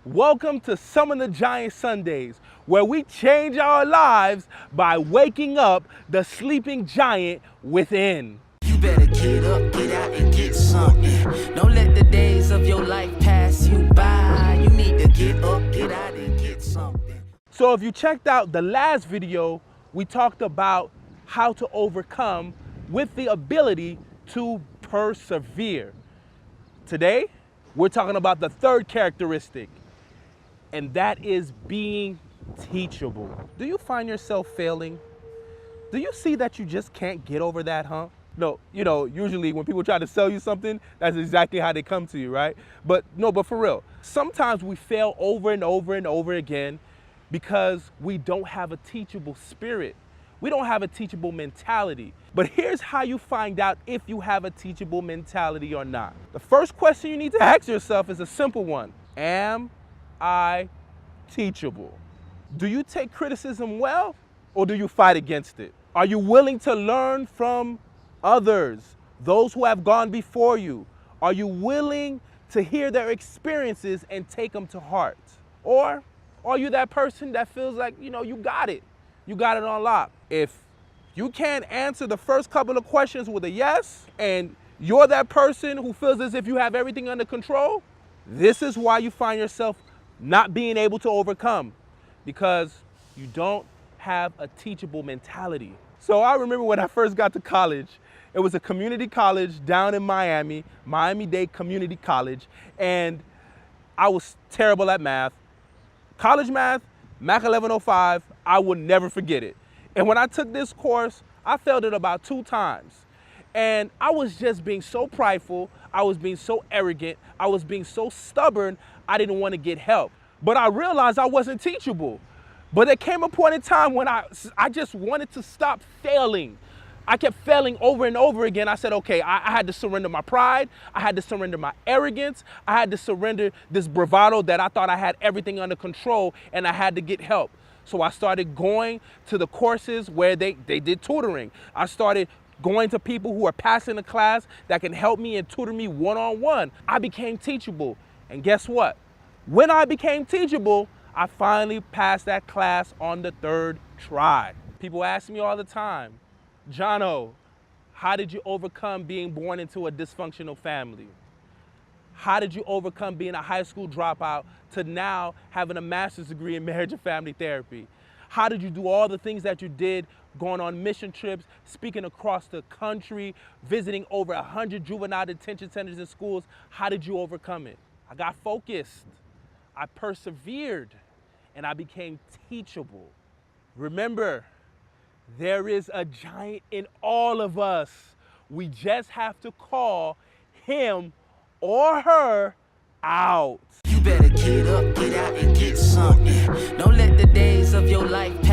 Welcome to Jono The Giant Sundays, where we change our lives by waking up the sleeping giant within. You better get up, get out, and get something. Don't let the days of your life pass you by. You need to get up, get out, and get something. So if you checked out the last video, we talked about how to overcome with the ability to persevere. Today, we're talking about the third characteristic, and that is being teachable. Do you find yourself failing? Do you see that you just can't get over that hump? No, usually when people try to sell you something, that's exactly how they come to you, right? But for real, sometimes we fail over and over and over again because we don't have a teachable spirit. We don't have a teachable mentality. But here's how you find out if you have a teachable mentality or not. The first question you need to ask yourself is a simple one. Am I teachable? Do you take criticism well, or do you fight against it? Are you willing to learn from others, those who have gone before you? Are you willing to hear their experiences and take them to heart? Or are you that person that feels like, you got it on lock? If you can't answer the first couple of questions with a yes, and you're that person who feels as if you have everything under control, this is why you find yourself not being able to overcome, because you don't have a teachable mentality. So I remember when I first got to college, it was a community college down in Miami-Dade Community College, and I was terrible at math. College math, Mac 1105, I will never forget it. And when I took this course, I failed it about 2 times. And I was just being so prideful, I was being so arrogant, I was being so stubborn, I didn't want to get help. But I realized I wasn't teachable. But there came a point in time when I just wanted to stop failing. I kept failing over and over again. I said, okay, I had to surrender my pride. I had to surrender my arrogance. I had to surrender this bravado that I thought I had everything under control, and I had to get help. So I started going to the courses where they did tutoring. I started going to people who are passing the class that can help me and tutor me one-on-one. I became teachable. And guess what? When I became teachable, I finally passed that class on the 3rd try. People ask me all the time, Jono, how did you overcome being born into a dysfunctional family? How did you overcome being a high school dropout to now having a master's degree in marriage and family therapy? How did you do all the things that you did, going on mission trips, speaking across the country, visiting over 100 juvenile detention centers and schools? How did you overcome it? I got focused, I persevered, and I became teachable. Remember, there is a giant in all of us. We just have to call him or her out. You better get up, get out, and get something. Don't let the days of your life pass